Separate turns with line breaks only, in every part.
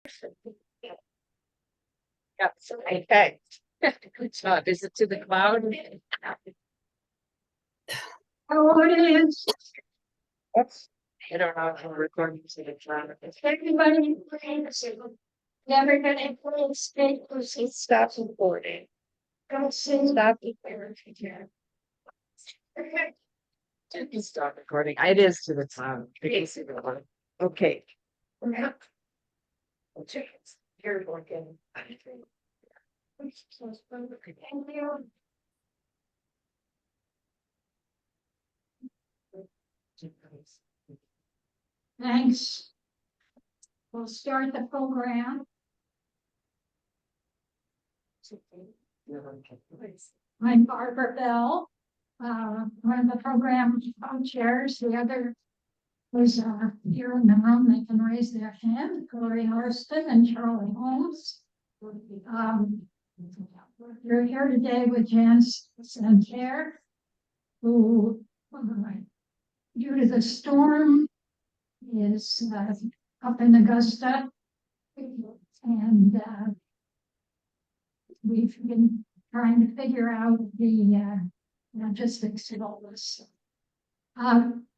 Yep, okay. So visit to the cloud. Oh, it is. Oops. I don't know how recording to the cloud. Everybody, never gonna play state stop recording. Don't say stop recording. Okay. Stop recording. It is to the cloud. Okay. You're working.
Thanks. We'll start the program. I'm Barbara Bell, one of the program co-chairs. The other was here in the room. They can raise their hand. Gloria Horston and Charlie Holmes. You're here today with Ames Santerre, who, due to the storm, is up in Augusta, and we've been trying to figure out the logistics of all this.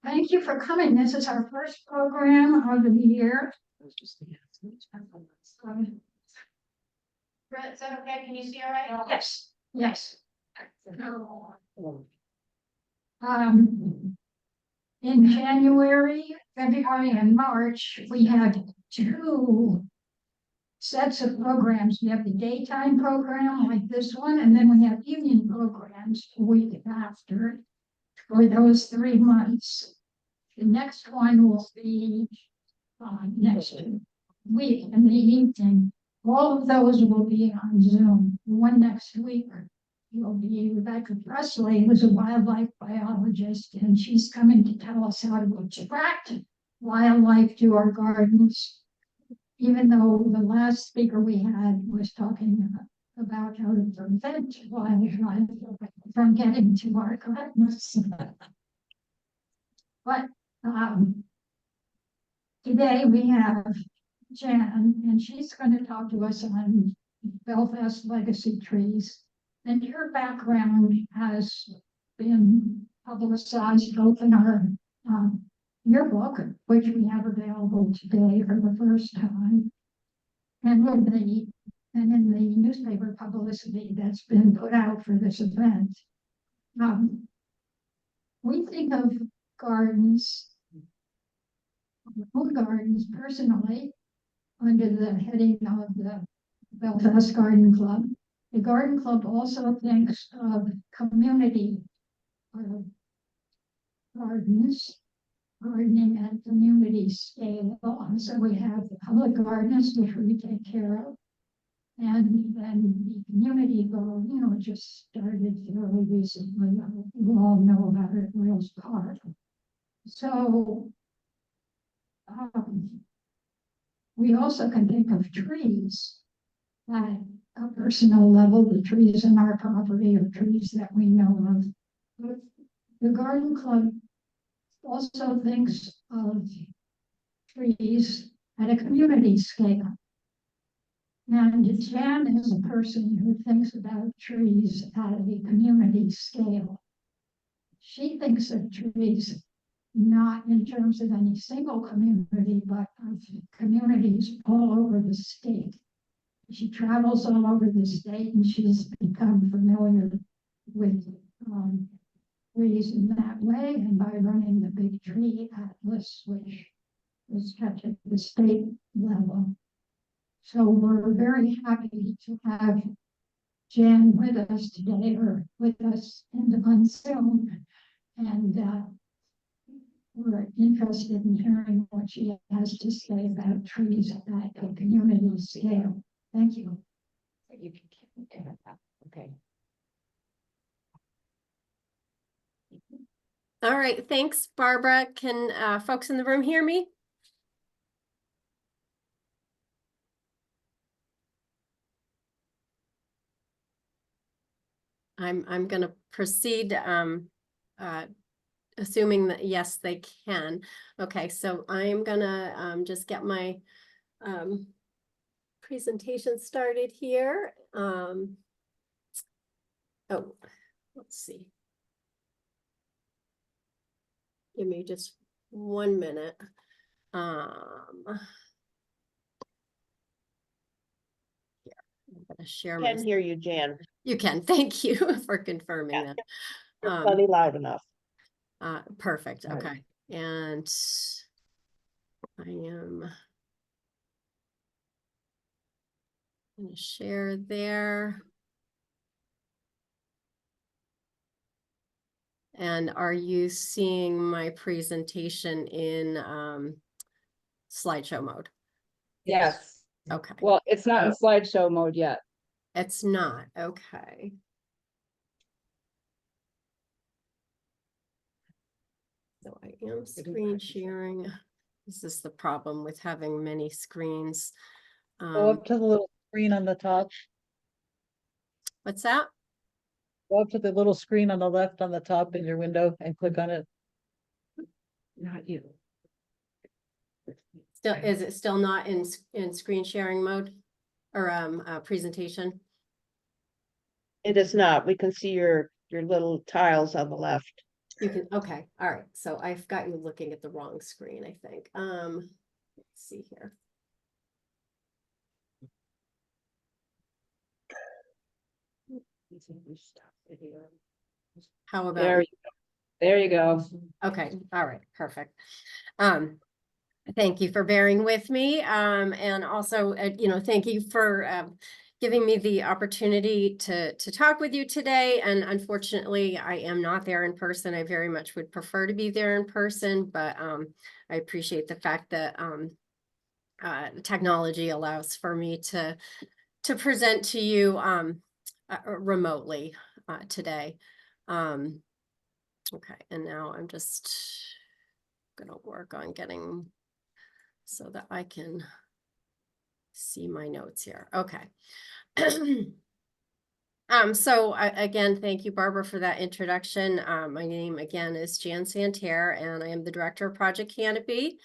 Thank you for coming. This is our first program of the year.
Is that okay? Can you see all right?
Yes, yes. In January, February, and March, we had 2 sets of programs. We have the daytime program like this one, and then we have evening programs a week after for those 3 months. The next one will be next week in the evening. All of those will be on Zoom. The one next week will be Rebecca Presley, who's a wildlife biologist, and she's coming to tell us how to attract wildlife to our gardens. Even though the last speaker we had was talking about how to prevent wildlife from getting to our gardens. But today we have Jan, and she's going to talk to us on Belfast legacy trees. And her background has been publicized both in our yearbook, which we have available today for the first time, and in the newspaper publicity that's been put out for this event. We think of gardens, home gardens personally, under the heading of the Belfast Garden Club. The Garden Club also thinks of community gardens, gardening at community scale. And so we have the public gardens, which we take care of. And then the community garden, which just started fairly recently. You all know about it, Wales Park. So we also can think of trees at a personal level, the trees in our property or trees that we know of. But the Garden Club also thinks of trees at a community scale. And Jan is a person who thinks about trees at a community scale. She thinks of trees not in terms of any single community, but of communities all over the state. She travels all over the state, and she's become familiar with trees in that way, and by running the Big Tree Atlas, which is kept at the state level. So we're very happy to have Jan with us today, or with us on Zoom, and we're interested in hearing what she has to say about trees at a community scale. Thank you.
You can keep doing that. Okay.
All right, thanks, Barbara. Can folks in the room hear me? I'm going to proceed, assuming that yes, they can. Okay, so I'm gonna just get my presentation started here. Oh, let's see. Give me just 1 minute. Here, I'm gonna share my.
Can hear you, Jan.
You can. Thank you for confirming
Yeah.
that.
You're plenty loud enough.
Perfect.
Right.
Okay, and I am gonna share there. And are you seeing my presentation in slideshow mode?
Yes,
Okay,
well, it's not in slideshow mode yet.
it's not. Okay. So I am screen sharing. This is the problem with having many screens.
Go up to the little screen on the top.
What's that?
Go up to the little screen on the left on the top in your window and click on it.
Not you.
Still, is it still not in screen sharing mode or presentation?
It is not. We can see your little tiles on the left.
You can, okay, all right. So I've got you looking at the wrong screen, I think. Let's see here. How about?
There you go.
Okay, all right, perfect. Thank you for bearing with me. And also, thank you for giving me the opportunity to talk with you today. And unfortunately, I am not there in person. I very much would prefer to be there in person, but I appreciate the fact that technology allows for me to present to you remotely today. Okay, and now I'm just gonna work on getting so that I can see my notes here. Okay. So again, thank you, Barbara, for that introduction. My name again is Jan Santerre, and I am the Director of Project Canopy,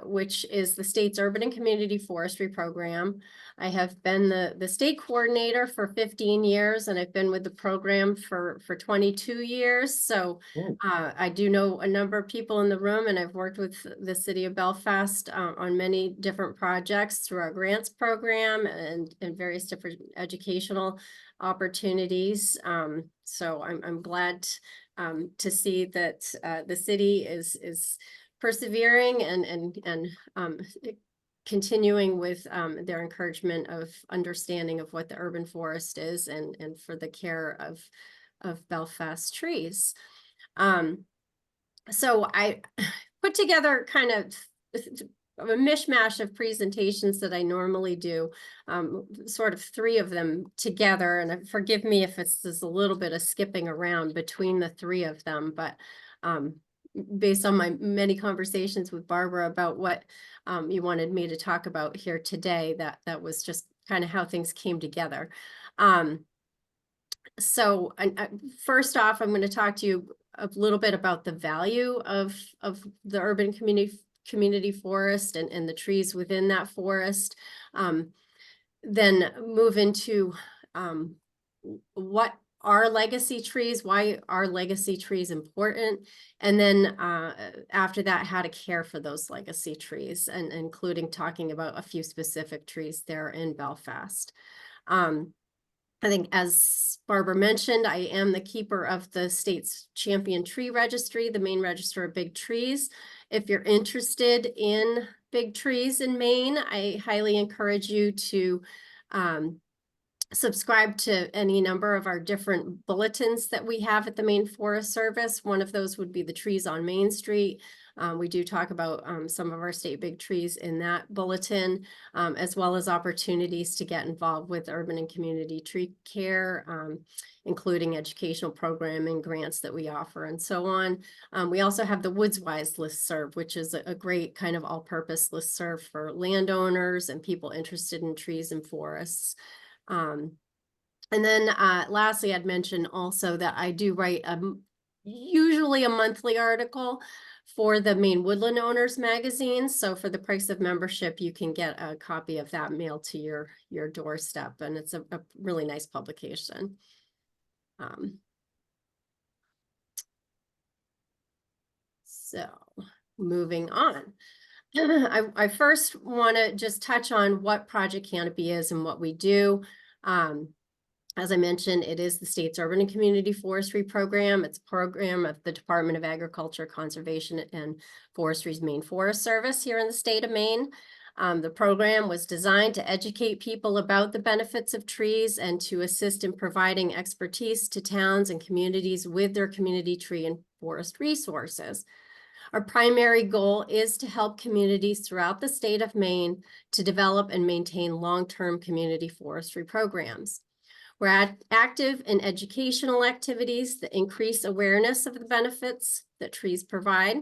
which is the state's urban and community forestry program. I have been the state coordinator for 15 years, and I've been with the program for 22 years. So I do know a number of people in the room, and I've worked with the city of Belfast on many different projects through our grants program and various different educational opportunities. So I'm glad to see that the city is persevering and continuing with their encouragement of understanding of what the urban forest is and for the care of Belfast trees. So I put together kind of a mishmash of presentations that I normally do, sort of 3 of them together, and forgive me if there's a little bit of skipping around between the 3 of them, but based on my many conversations with Barbara about what you wanted me to talk about here today, that was just kind of how things came together. So first off, I'm going to talk to you a little bit about the value of the urban community forest and the trees within that forest. Then move into what are legacy trees, why are legacy trees important, and then after that, how to care for those legacy trees, and including talking about a few specific trees there in Belfast. I think, as Barbara mentioned, I am the keeper of the state's champion tree registry, the Maine Register of Big Trees. If you're interested in big trees in Maine, I highly encourage you to subscribe to any number of our different bulletins that we have at the Maine Forest Service. One of those would be the Trees on Main Street. We do talk about some of our state big trees in that bulletin, as well as opportunities to get involved with urban and community tree care, including educational programming, grants that we offer, and so on. We also have the Woodswise listserv, which is a great kind of all-purpose listserv for landowners and people interested in trees and forests. And then lastly, I'd mention also that I do write usually a monthly article for the Maine Woodland Owners magazine. So for the price of membership, you can get a copy of that mailed to your doorstep, and it's a really nice publication. So moving on. I first want to just touch on what Project Canopy is and what we do. As I mentioned, it is the state's urban and community forestry program. It's a program of the Department of Agriculture, Conservation, and Forestry's Maine Forest Service here in the state of Maine. The program was designed to educate people about the benefits of trees and to assist in providing expertise to towns and communities with their community tree and forest resources. Our primary goal is to help communities throughout the state of Maine to develop and maintain long-term community forestry programs. We're active in educational activities that increase awareness of the benefits that trees provide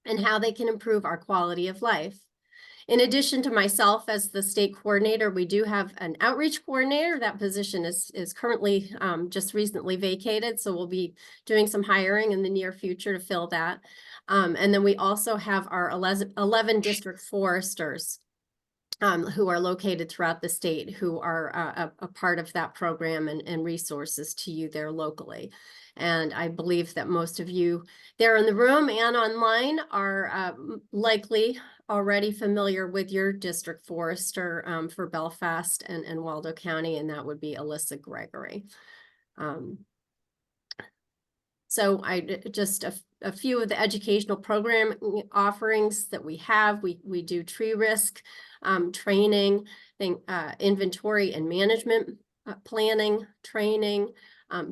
and how they can improve our quality of life. In addition to myself as the state coordinator, we do have an outreach coordinator. That position is currently just recently vacated, so we'll be doing some hiring in the near future to fill that. And then we also have our 11 district foresters who are located throughout the state, who are a part of that program and resources to you there locally. And I believe that most of you there in the room and online are likely already familiar with your district forester for Belfast and Waldo County, and that would be Alyssa Gregory. So just a few of the educational program offerings that we have. We do tree risk training, inventory and management planning training,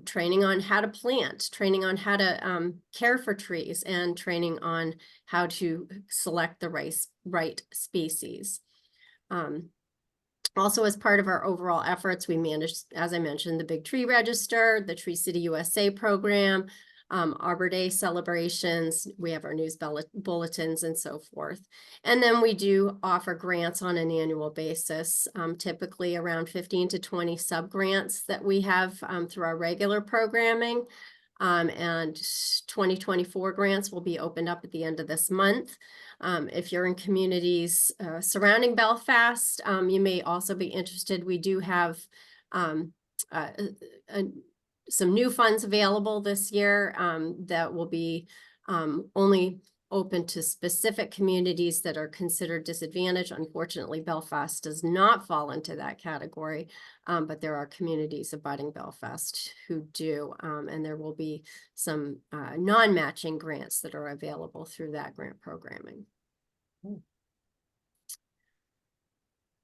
training on how to plant, training on how to care for trees, and training on how to select the right species. Also, as part of our overall efforts, we manage, as I mentioned, the Big Tree Register, the Tree City USA program, Arbor Day celebrations. We have our news bulletins and so forth. And then we do offer grants on an annual basis, typically around 15 to 20 sub-grants that we have through our regular programming. And 2024 grants will be opened up at the end of this month. If you're in communities surrounding Belfast, you may also be interested. We do have some new funds available this year that will be only open to specific communities that are considered disadvantaged. Unfortunately, Belfast does not fall into that category, but there are communities abutting Belfast who do, and there will be some non-matching grants that are available through that grant programming.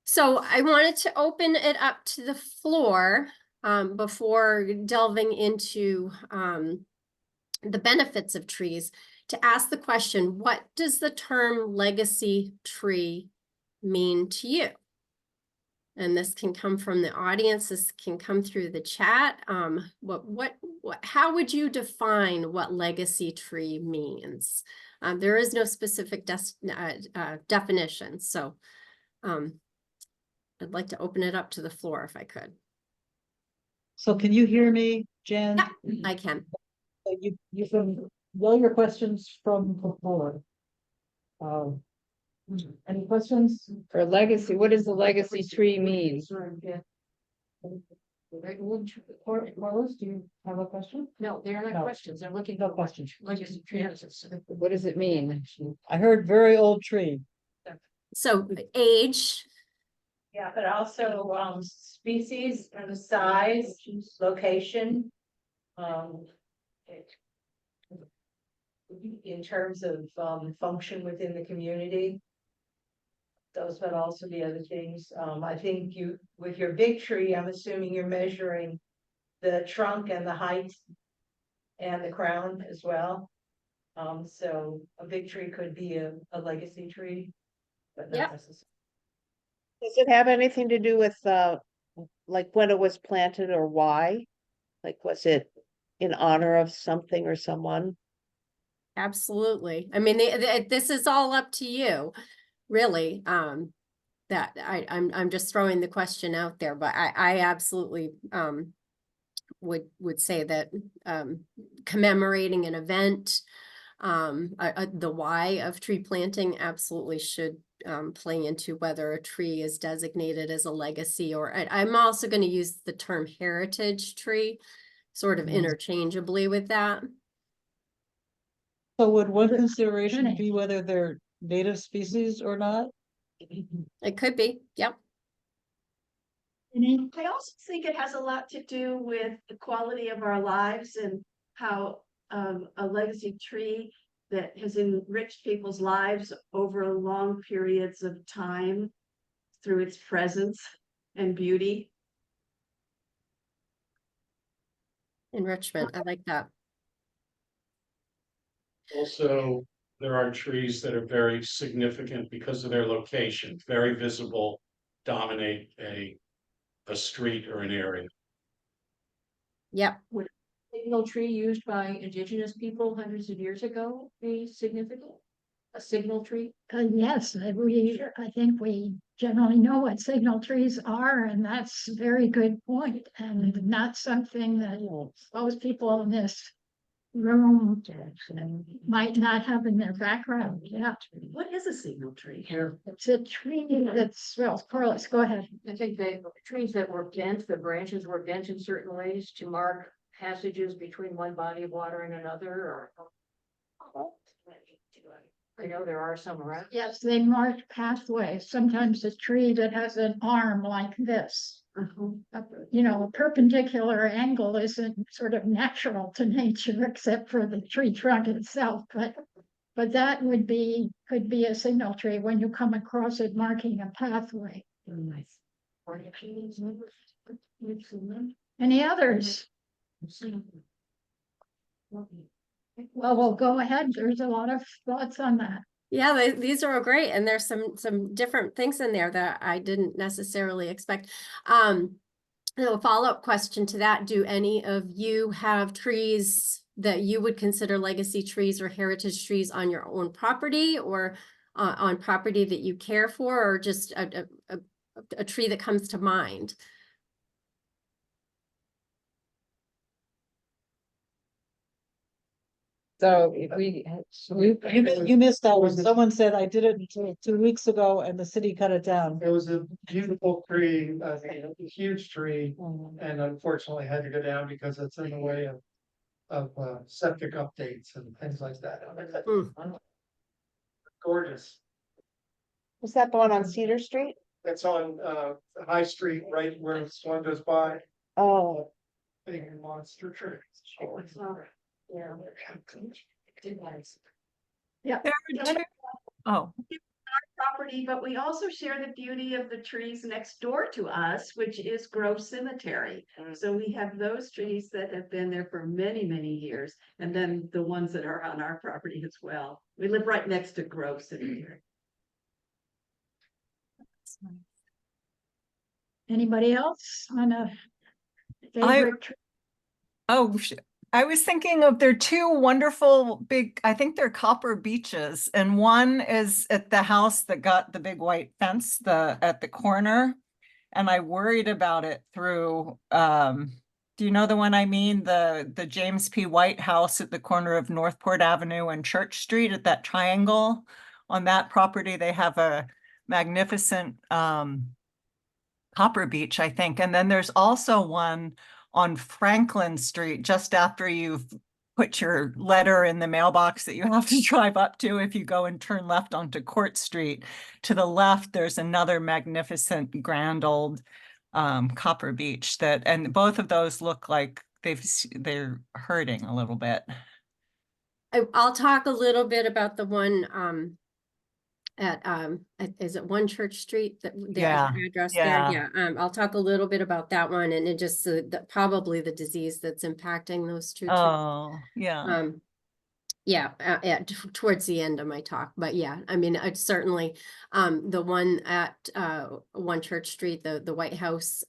So I wanted to open it up to the floor before delving into the benefits of trees, to ask the question, what does the term legacy tree mean to you? And this can come from the audience, this can come through the chat. How would you define what legacy tree means? There is no specific definition, so I'd like to open it up to the floor if I could.
So can you hear me, Jen?
Yeah, I can.
You can roll your questions from the floor. Any questions?
For legacy, what does the legacy tree mean?
Carlos, do you have a question?
No, they're not
No.
questions. They're looking
No
for
questions.
legacy trees.
What does it mean?
I heard very old tree.
So age,
Yeah, but also species and the size, location. In terms of function within the community. Those would also be other things. I think with your big tree, I'm assuming you're measuring the trunk and the height and the crown as well. So a big tree could be a legacy tree, but
Yep.
not necessarily.
Does it have anything to do with like when it was planted or why? Like, was it in honor of something or someone?
absolutely. I mean, this is all up to you, really. That I'm just throwing the question out there, but I absolutely would say that commemorating an event, The why of tree planting absolutely should play into whether a tree is designated as a legacy, or I'm also going to use the term heritage tree sort of interchangeably with that.
So would one consideration be whether they're native species or not?
It could be, yep.
I also think it has a lot to do with the quality of our lives and how a legacy tree that has enriched people's lives over long periods of time through its presence and beauty.
Enrichment, I like that.
Also, there are trees that are very significant because of their location, very visible, dominate a street or an area.
Yep.
Signal tree used by indigenous people hundreds of years ago be significant? A signal tree?
Yes, I think we generally know what signal trees are, and that's a very good point, and not something that most people in this room might not have in their background. Yeah,
What is a signal tree?
it's a tree that's, well, Corliss, go ahead.
I think the trees that were bent, the branches were bent in certain ways to mark passages between one body of water and another, or. I know there are some around.
Yes, they mark pathways. Sometimes a tree that has an arm like this. You know, a perpendicular angle isn't sort of natural to nature except for the tree trunk itself, but that could be a signal tree when you come across it marking a pathway. Any others? Well, we'll go ahead. There's a lot of thoughts on that.
Yeah, these are all great, and there's some different things in there that I didn't necessarily expect. A follow-up question to that: do any of you have trees that you would consider legacy trees or heritage trees on your own property, or on property that you care for, or just a tree that comes to mind?
So if we.
You missed that one. Someone said I did it 2 weeks ago and the city cut it down.
It was a beautiful tree, a huge tree, and unfortunately had to go down because it's in the way of septic updates and things like that. Gorgeous.
Was that the one on Cedar Street?
It's on High Street, right where the one goes by.
Oh,
Big monster tree.
Yeah.
Yeah.
Oh,
Property, but we also share the beauty of the trees next door to us, which is Grove Cemetery. So we have those trees that have been there for many, many years, and then the ones that are on our property as well. We live right next to Grove Cemetery.
Anybody else on a favorite tree?
I was thinking of their two wonderful big, I think they're copper beeches, and one is at the house that got the big white fence at the corner, and I worried about it through do you know the one I mean? The James P. White house at the corner of Northport Avenue and Church Street at that triangle. On that property, they have a magnificent copper beech, I think. And then there's also one on Franklin Street, just after you've put your letter in the mailbox that you have to drive up to if you go and turn left onto Court Street. To the left, there's another magnificent grand old copper beech and both of those look like they're hurting a little bit.
I'll talk a little bit about the one is it 1 Church Street, that the address there? Yeah. I'll talk a little bit about that one, and it just probably the disease that's impacting those two. Towards the end of my talk, but yeah, I mean, it's certainly the one at 1 Church Street, the White House,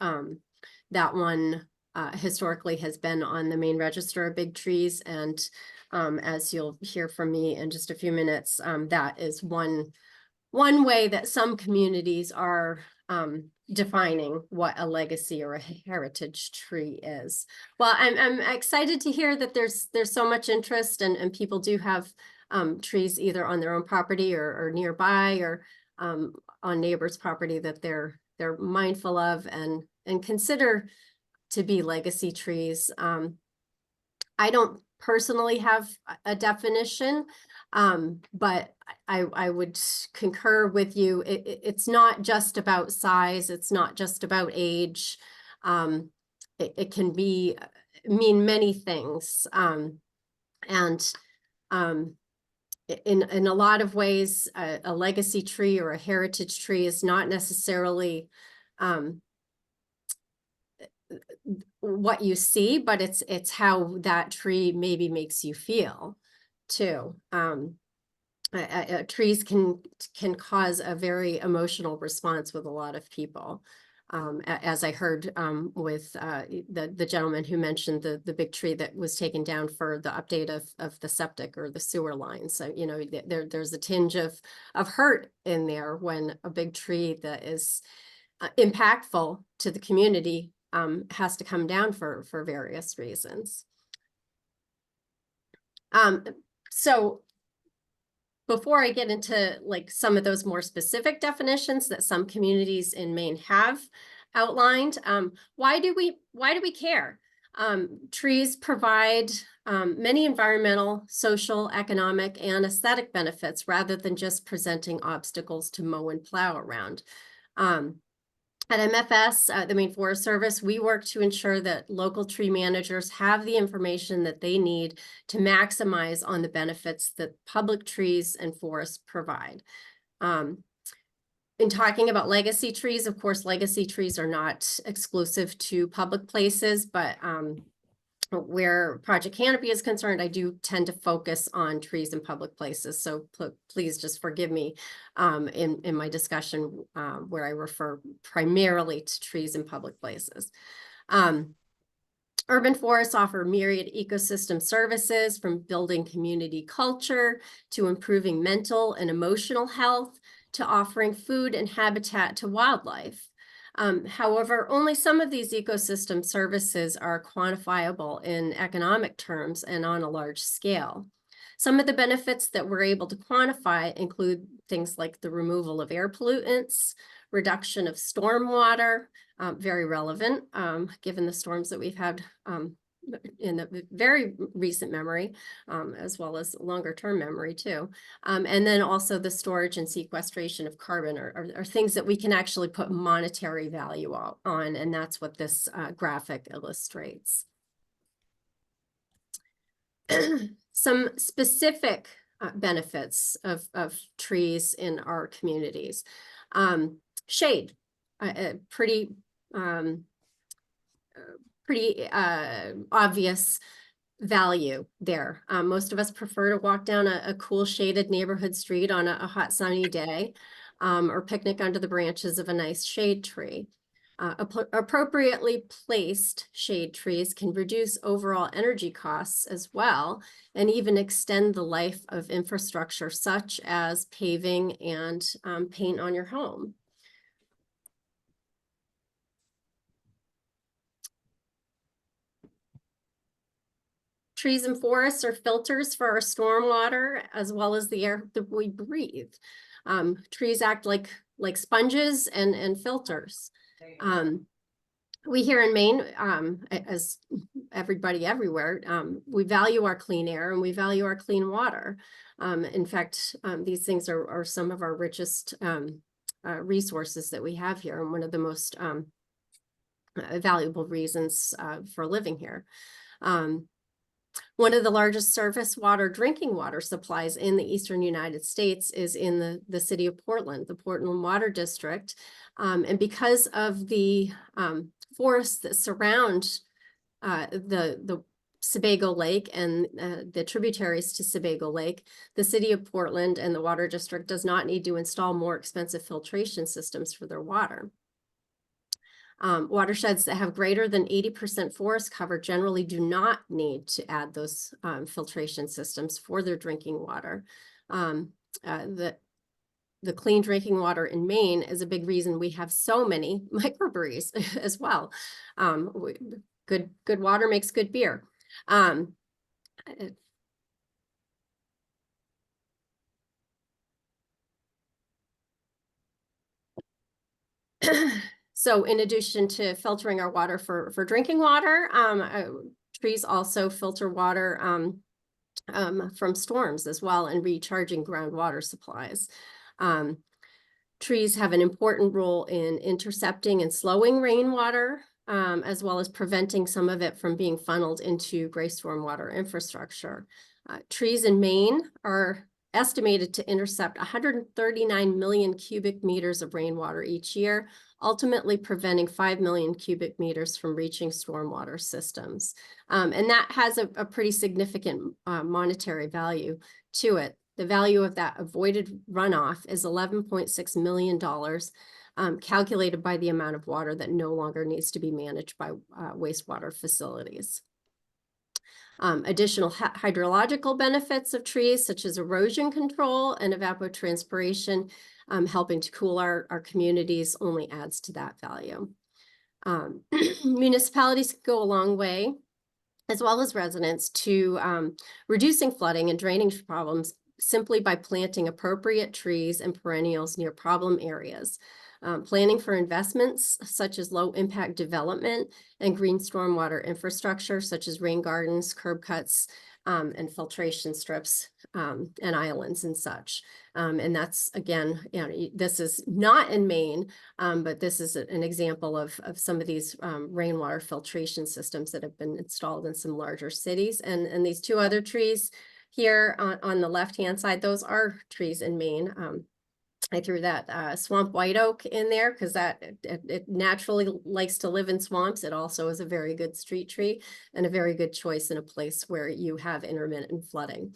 that one historically has been on the Maine Register of Big Trees, and as you'll hear from me in just a few minutes, that is one way that some communities are defining what a legacy or a heritage tree is. Well, I'm excited to hear that there's so much interest, and people do have trees either on their own property or nearby or on neighbors' property that they're mindful of and consider to be legacy trees. I don't personally have a definition, but I would concur with you. It's not just about size. It's not just about age. It can mean many things. And in a lot of ways, a legacy tree or a heritage tree is not necessarily what you see, but it's how that tree maybe makes you feel too. Trees can cause a very emotional response with a lot of people. As I heard with the gentleman who mentioned the big tree that was taken down for the update of the septic or the sewer lines. So, you know, there's a tinge of hurt in there when a big tree that is impactful to the community has to come down for various reasons. So before I get into like some of those more specific definitions that some communities in Maine have outlined, why do we care? Trees provide many environmental, social, economic, and aesthetic benefits rather than just presenting obstacles to mow and plow around. At MFS, the Maine Forest Service, we work to ensure that local tree managers have the information that they need to maximize on the benefits that public trees and forests provide. In talking about legacy trees, of course, legacy trees are not exclusive to public places, but where Project Canopy is concerned, I do tend to focus on trees in public places. So please just forgive me in my discussion where I refer primarily to trees in public places. Urban forests offer myriad ecosystem services, from building community culture to improving mental and emotional health to offering food and habitat to wildlife. However, only some of these ecosystem services are quantifiable in economic terms and on a large scale. Some of the benefits that we're able to quantify include things like the removal of air pollutants, reduction of stormwater, very relevant given the storms that we've had in the very recent memory, as well as longer term memory too. And then also the storage and sequestration of carbon are things that we can actually put monetary value on, and that's what this graphic illustrates. Some specific benefits of trees in our communities. Shade, pretty obvious value there. Most of us prefer to walk down a cool shaded neighborhood street on a hot sunny day, or picnic under the branches of a nice shade tree. Appropriately placed shade trees can reduce overall energy costs as well, and even extend the life of infrastructure such as paving and paint on your home. Trees and forests are filters for our stormwater as well as the air that we breathe. Trees act like sponges and filters. We here in Maine, as everybody everywhere, we value our clean air and we value our clean water. In fact, these things are some of our richest resources that we have here, and one of the most valuable reasons for living here. One of the largest surface drinking water supplies in the eastern United States is in the city of Portland, the Portland Water District. And because of the forests that surround the Sebago Lake and the tributaries to Sebago Lake, the city of Portland and the Water District does not need to install more expensive filtration systems for their water. Watersheds that have greater than 80% forest cover generally do not need to add those filtration systems for their drinking water. The clean drinking water in Maine is a big reason we have so many microbreweries as well. Good water makes good beer. So in addition to filtering our water for drinking water, trees also filter water from storms as well and recharging groundwater supplies. Trees have an important role in intercepting and slowing rainwater, as well as preventing some of it from being funneled into gray stormwater infrastructure. Trees in Maine are estimated to intercept 139 million cubic meters of rainwater each year, ultimately preventing 5 million cubic meters from reaching stormwater systems. And that has a pretty significant monetary value to it. The value of that avoided runoff is $11.6 million, calculated by the amount of water that no longer needs to be managed by wastewater facilities. Additional hydrological benefits of trees, such as erosion control and evapotranspiration, helping to cool our communities, only adds to that value. Municipalities go a long way, as well as residents, to reducing flooding and drainage problems simply by planting appropriate trees and perennials near problem areas. Planning for investments such as low impact development and green stormwater infrastructure such as rain gardens, curb cuts, and filtration strips, and islands and such. And that's, again, you know, this is not in Maine, but this is an example of some of these rainwater filtration systems that have been installed in some larger cities. And these two other trees here on the left-hand side, those are trees in Maine. I threw that swamp white oak in there because it naturally likes to live in swamps. It also is a very good street tree and a very good choice in a place where you have intermittent flooding.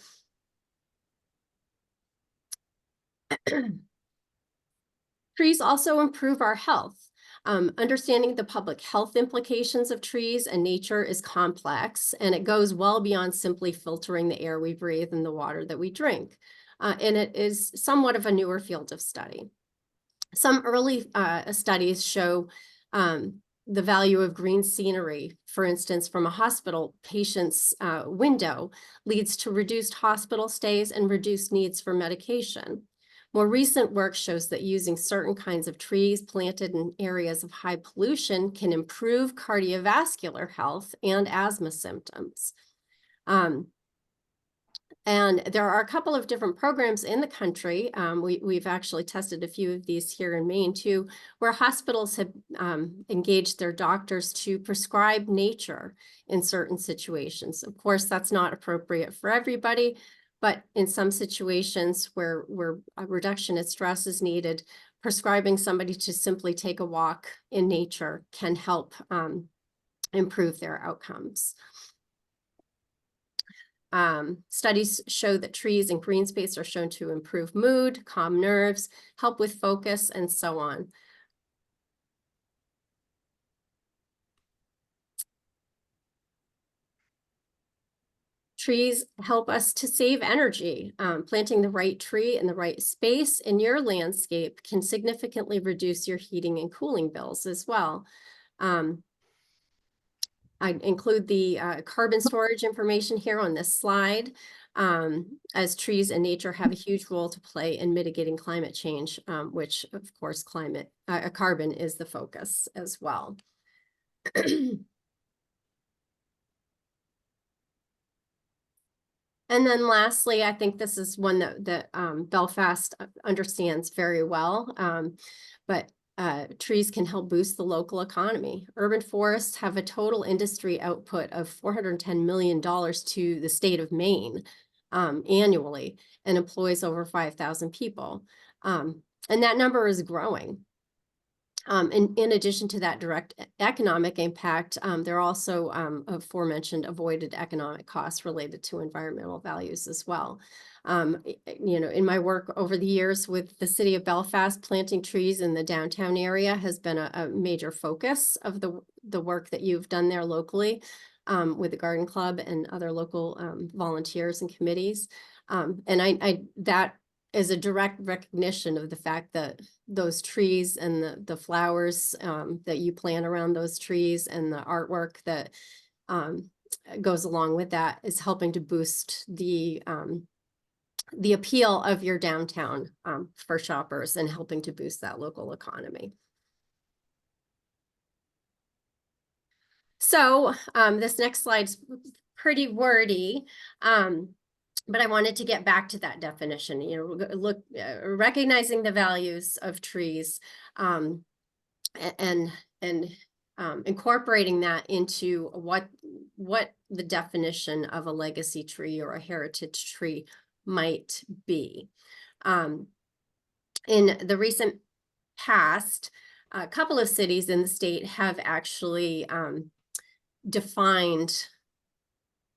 Trees also improve our health. Understanding the public health implications of trees and nature is complex, and it goes well beyond simply filtering the air we breathe and the water that we drink. And it is somewhat of a newer field of study. Some early studies show the value of green scenery, for instance, from a hospital patient's window, leads to reduced hospital stays and reduced needs for medication. More recent work shows that using certain kinds of trees planted in areas of high pollution can improve cardiovascular health and asthma symptoms. And there are a couple of different programs in the country. We've actually tested a few of these here in Maine too, where hospitals have engaged their doctors to prescribe nature in certain situations. Of course, that's not appropriate for everybody, but in some situations where a reduction in stress is needed, prescribing somebody to simply take a walk in nature can help improve their outcomes. Studies show that trees and green space are shown to improve mood, calm nerves, help with focus, and so on. Trees help us to save energy. Planting the right tree in the right space in your landscape can significantly reduce your heating and cooling bills as well. I include the carbon storage information here on this slide, as trees and nature have a huge role to play in mitigating climate change, which of course carbon is the focus as well. And then lastly, I think this is one that Belfast understands very well, but trees can help boost the local economy. Urban forests have a total industry output of $410 million to the state of Maine annually, and employs over 5,000 people. And that number is growing. In addition to that direct economic impact, there are also aforementioned avoided economic costs related to environmental values as well. You know, in my work over the years with the city of Belfast, planting trees in the downtown area has been a major focus of the work that you've done there locally with the Garden Club and other local volunteers and committees. And that is a direct recognition of the fact that those trees and the flowers that you plant around those trees and the artwork that goes along with that is helping to boost the appeal of your downtown for shoppers and helping to boost that local economy. So this next slide's pretty wordy. But I wanted to get back to that definition, recognizing the values of trees, and incorporating that into what the definition of a legacy tree or a heritage tree might be. In the recent past, a couple of cities in the state have actually defined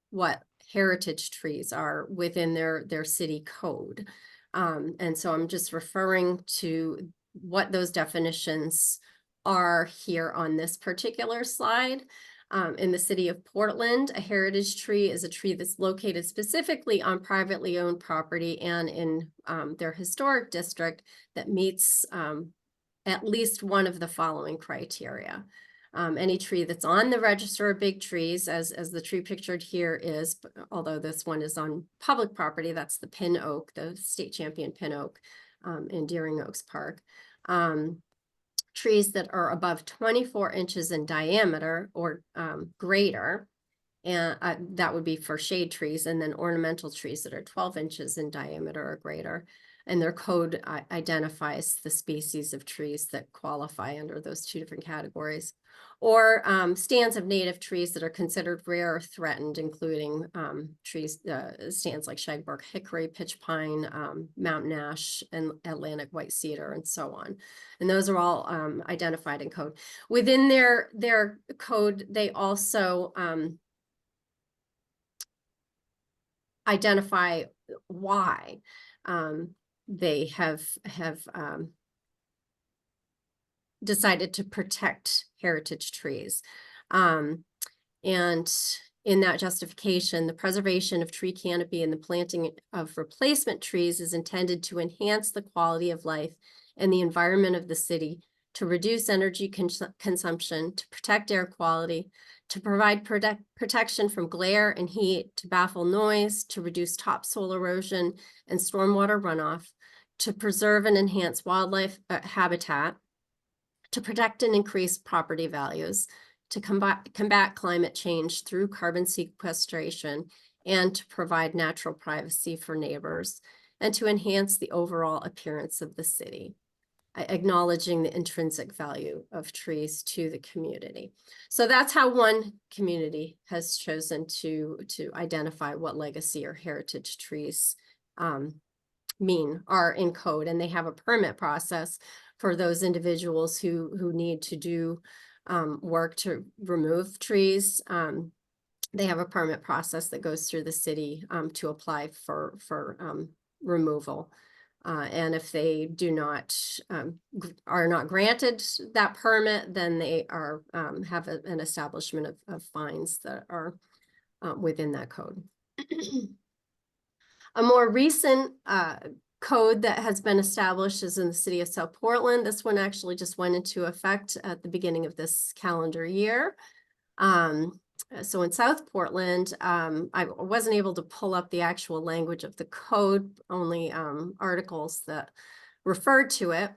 what heritage trees are within their city code. And so I'm just referring to what those definitions are here on this particular slide. In the city of Portland, a heritage tree is a tree that's located specifically on privately owned property and in their historic district that meets at least one of the following criteria. Any tree that's on the register of big trees, as the tree pictured here is, although this one is on public property, that's the pin oak, the state champion pin oak in Deering Oaks Park. Trees that are above 24 inches in diameter or greater, and that would be for shade trees, and then ornamental trees that are 12 inches in diameter or greater. And their code identifies the species of trees that qualify under those two different categories. Or stands of native trees that are considered rare or threatened, including stands like shagbark hickory, pitch pine, mountain ash, and Atlantic white cedar, and so on. And those are all identified in code. Within their code, they also identify why they have decided to protect heritage trees. And in that justification, the preservation of tree canopy and the planting of replacement trees is intended to enhance the quality of life and the environment of the city, to reduce energy consumption, to protect air quality, to provide protection from glare and heat, to baffle noise, to reduce topsoil erosion and stormwater runoff, to preserve and enhance wildlife habitat, to protect and increase property values, to combat climate change through carbon sequestration, and to provide natural privacy for neighbors, and to enhance the overall appearance of the city, acknowledging the intrinsic value of trees to the community. So that's how one community has chosen to identify what legacy or heritage trees are in code, and they have a permit process for those individuals who need to do work to remove trees. They have a permit process that goes through the city to apply for removal. And if they do not are not granted that permit, then they are have an establishment of fines that are within that code. A more recent code that has been established is in the city of South Portland. This one actually just went into effect at the beginning of this calendar year. So in South Portland, I wasn't able to pull up the actual language of the code, only articles that referred to it.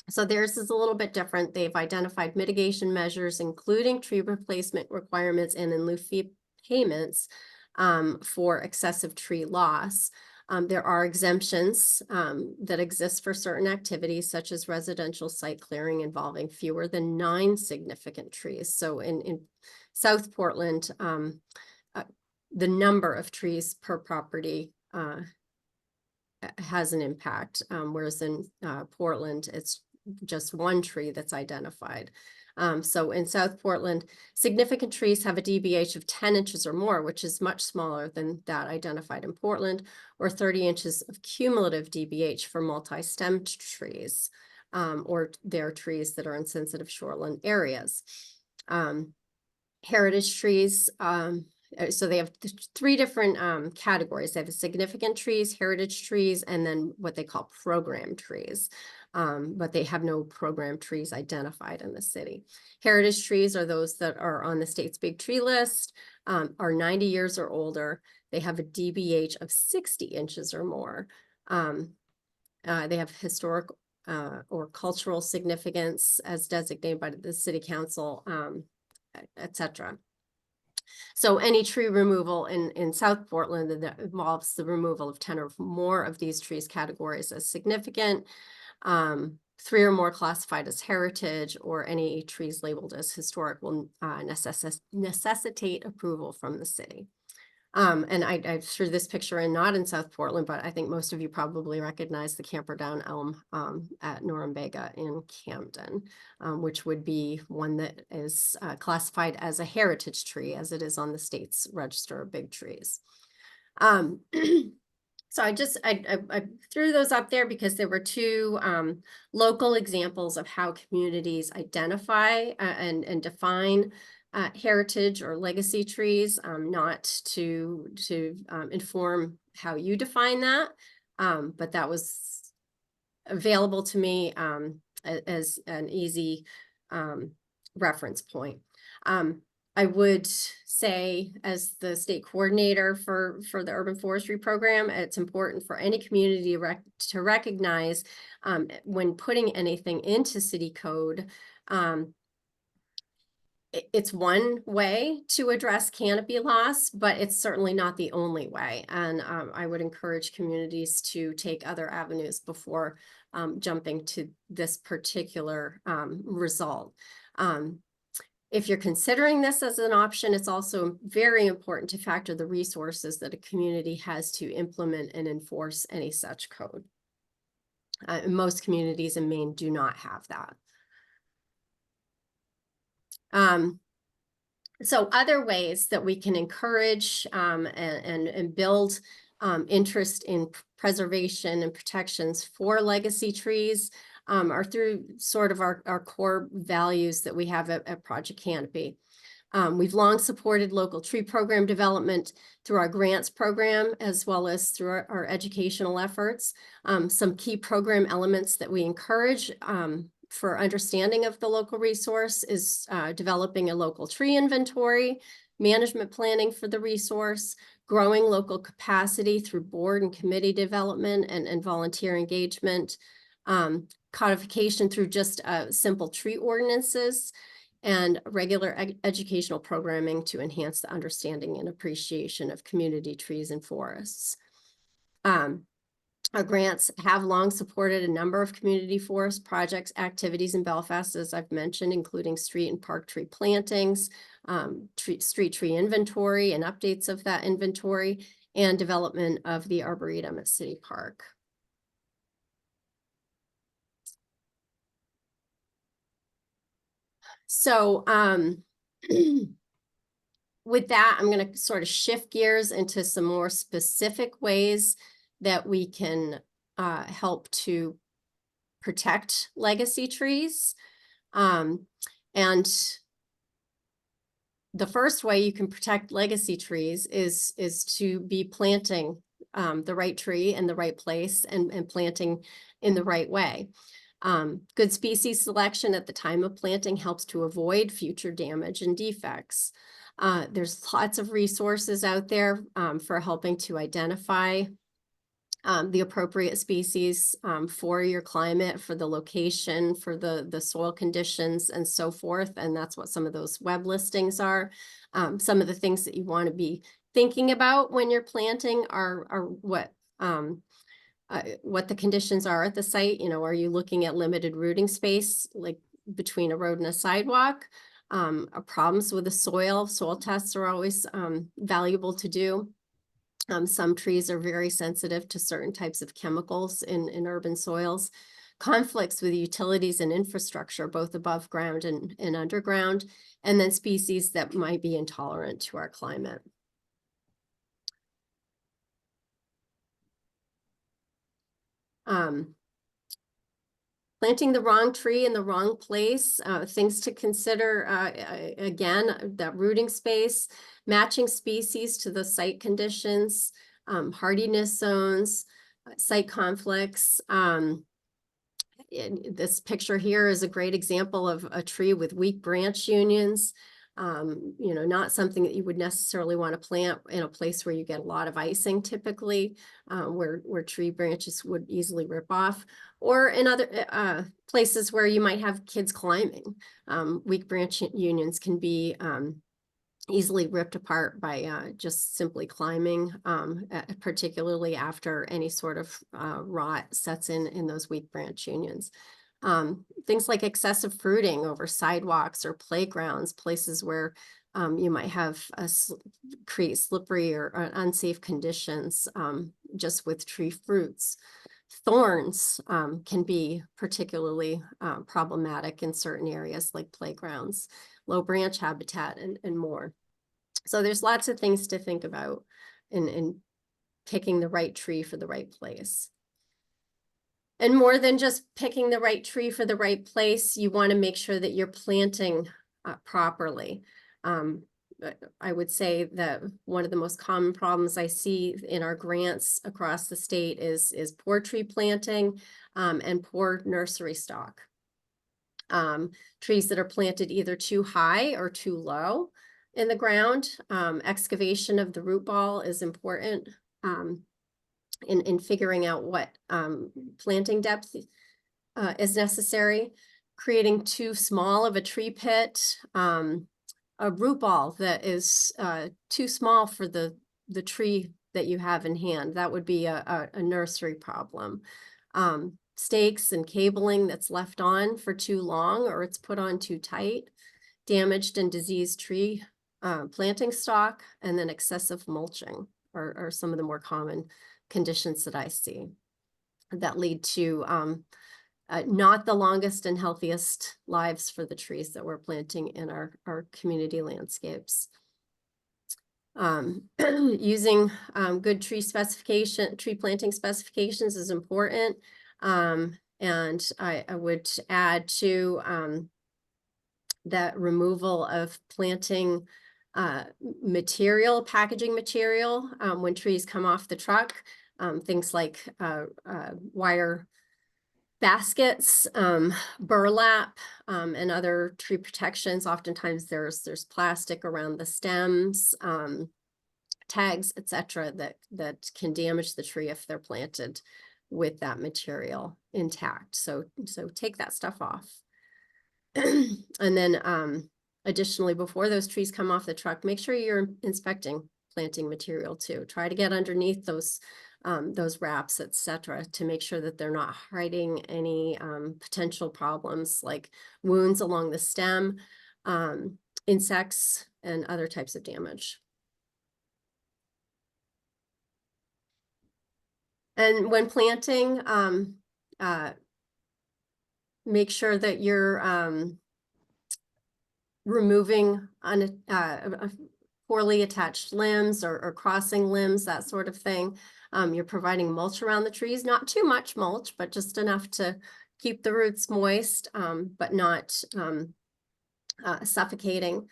So theirs is a little bit different. They've identified mitigation measures, including tree replacement requirements and in lieu fee payments for excessive tree loss. There are exemptions that exist for certain activities, such as residential site clearing involving fewer than 9 significant trees. So in South Portland, the number of trees per property has an impact, whereas in Portland, it's just 1 tree that's identified. So in South Portland, significant trees have a DBH of 10 inches or more, which is much smaller than that identified in Portland, or 30 inches of cumulative DBH for multi-stemmed trees, or their trees that are in sensitive shoreline areas. Heritage trees, so they have 3 different categories. They have significant trees, heritage trees, and then what they call program trees. But they have no program trees identified in the city. Heritage trees are those that are on the state's big tree list, are 90 years or older. They have a DBH of 60 inches or more. They have historic or cultural significance as designated by the city council. etc. So any tree removal in South Portland that involves the removal of 10 or more of these trees categories as significant, 3 or more classified as heritage, or any trees labeled as historic will necessitate approval from the city. And I threw this picture in, not in South Portland, but I think most of you probably recognize the Camperdown Elm at Norumbega in Camden, which would be one that is classified as a heritage tree, as it is on the state's register of big trees. So I threw those up there because there were 2 local examples of how communities identify and define heritage or legacy trees, not to inform how you define that, but that was available to me as an easy reference point. I would say, as the state coordinator for the urban forestry program, it's important for any community to recognize when putting anything into city code, it's one way to address canopy loss, but it's certainly not the only way. And I would encourage communities to take other avenues before jumping to this particular result. If you're considering this as an option, it's also very important to factor the resources that a community has to implement and enforce any such code. Most communities in Maine do not have that. So other ways that we can encourage and build interest in preservation and protections for legacy trees are through sort of our core values that we have at Project Canopy. We've long supported local tree program development through our grants program, as well as through our educational efforts. Some key program elements that we encourage for understanding of the local resource is developing a local tree inventory, management planning for the resource, growing local capacity through board and committee development and volunteer engagement, codification through just simple tree ordinances, and regular educational programming to enhance the understanding and appreciation of community trees and forests. Our grants have long supported a number of community forest projects, activities in Belfast, as I've mentioned, including street and park tree plantings, street tree inventory and updates of that inventory, and development of the Arboretum at City Park. So with that, I'm going to sort of shift gears into some more specific ways that we can help to protect legacy trees. And the first way you can protect legacy trees is to be planting the right tree in the right place and planting in the right way. Good species selection at the time of planting helps to avoid future damage and defects. There's lots of resources out there for helping to identify the appropriate species for your climate, for the location, for the soil conditions, and so forth. And that's what some of those web listings are. Some of the things that you want to be thinking about when you're planting are what the conditions are at the site. You know, are you looking at limited rooting space, like between a road and a sidewalk? Problems with the soil tests are always valuable to do. Some trees are very sensitive to certain types of chemicals in urban soils. Conflicts with utilities and infrastructure, both above ground and underground, and then species that might be intolerant to our climate. Planting the wrong tree in the wrong place, things to consider, again, that rooting space, matching species to the site conditions, hardiness zones, site conflicts. This picture here is a great example of a tree with weak branch unions. You know, not something that you would necessarily want to plant in a place where you get a lot of icing typically, where tree branches would easily rip off, or in other places where you might have kids climbing. Weak branch unions can be easily ripped apart by just simply climbing, particularly after any sort of rot sets in those weak branch unions. Things like excessive fruiting over sidewalks or playgrounds, places where you might have create slippery or unsafe conditions just with tree fruits. Thorns can be particularly problematic in certain areas like playgrounds, low branch habitat, and more. So there's lots of things to think about in picking the right tree for the right place. And more than just picking the right tree for the right place, you want to make sure that you're planting properly. I would say that one of the most common problems I see in our grants across the state is poor tree planting and poor nursery stock. Trees that are planted either too high or too low in the ground. Excavation of the root ball is important in figuring out what planting depth is necessary. Creating too small of a tree pit, a root ball that is too small for the tree that you have in hand, that would be a nursery problem. Stakes and cabling that's left on for too long, or it's put on too tight. Damaged and diseased tree planting stock, and then excessive mulching are some of the more common conditions that I see that lead to not the longest and healthiest lives for the trees that we're planting in our community landscapes. Using good tree planting specifications is important. And I would add to that removal of planting packaging material when trees come off the truck, things like wire baskets, burlap, and other tree protections. Oftentimes there's plastic around the stems, tags, etc., that can damage the tree if they're planted with that material intact. So take that stuff off. And then additionally, before those trees come off the truck, make sure you're inspecting planting material too. Try to get underneath those wraps, etc., to make sure that they're not hiding any potential problems like wounds along the stem, insects, and other types of damage. And when planting, make sure that you're removing poorly attached limbs or crossing limbs, that sort of thing. You're providing mulch around the trees, not too much mulch, but just enough to keep the roots moist, but not suffocating.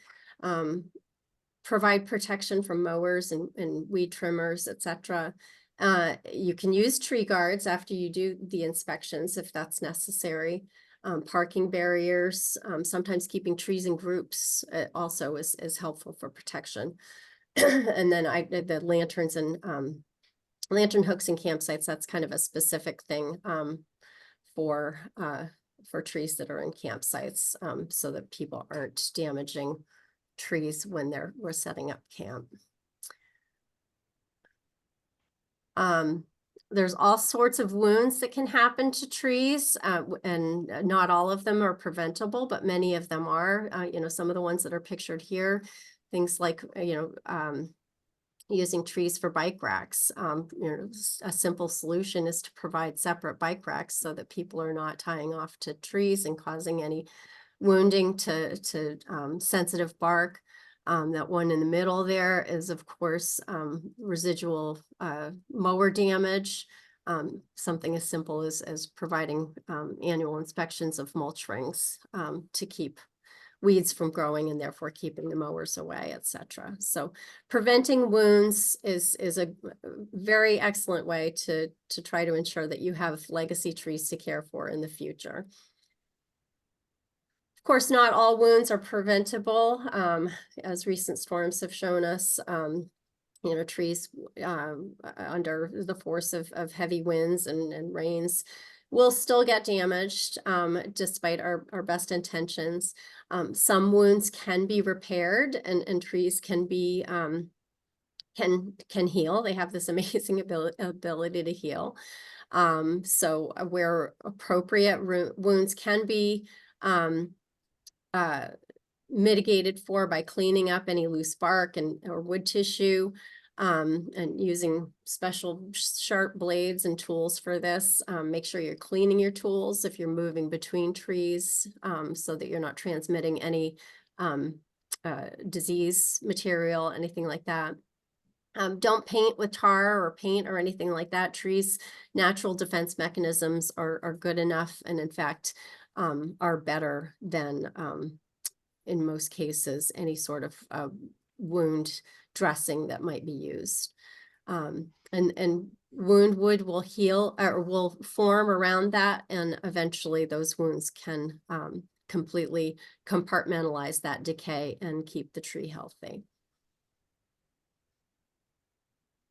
Provide protection from mowers and weed trimmers, etc. You can use tree guards after you do the inspections if that's necessary. Parking barriers, sometimes keeping trees in groups also is helpful for protection. And then the lanterns and lantern hooks and campsites, that's kind of a specific thing for trees that are in campsites, so that people aren't damaging trees when we're setting up camp. There's all sorts of wounds that can happen to trees, and not all of them are preventable, but many of them are. Some of the ones that are pictured here, things like, using trees for bike racks. A simple solution is to provide separate bike racks so that people are not tying off to trees and causing any wounding to sensitive bark. That one in the middle there is, of course, residual mower damage. Something as simple as providing annual inspections of mulch rings to keep weeds from growing and therefore keeping the mowers away, etc. So preventing wounds is a very excellent way to try to ensure that you have legacy trees to care for in the future. Of course, not all wounds are preventable, as recent storms have shown us. You know, trees under the force of heavy winds and rains will still get damaged, despite our best intentions. Some wounds can be repaired, and trees can be can heal. They have this amazing ability to heal. So where appropriate, wounds can be mitigated for by cleaning up any loose bark or wood tissue, and using special sharp blades and tools for this. Make sure you're cleaning your tools if you're moving between trees, so that you're not transmitting any disease material, anything like that. Don't paint with tar or paint or anything like that. Trees' natural defense mechanisms are good enough, and in fact are better than in most cases any sort of wound dressing that might be used. And wound wood will heal or will form around that, and eventually those wounds can completely compartmentalize that decay and keep the tree healthy.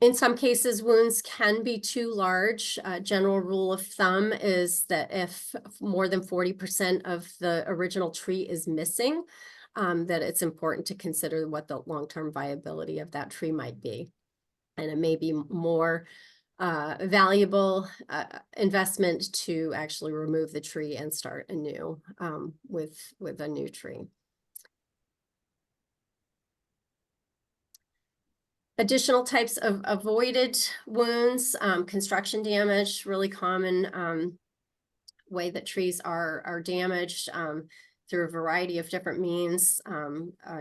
In some cases, wounds can be too large. General rule of thumb is that if more than 40% of the original tree is missing, that it's important to consider what the long-term viability of that tree might be. And it may be more valuable investment to actually remove the tree and start anew with a new tree. Additional types of avoided wounds, construction damage, really common way that trees are damaged through a variety of different means,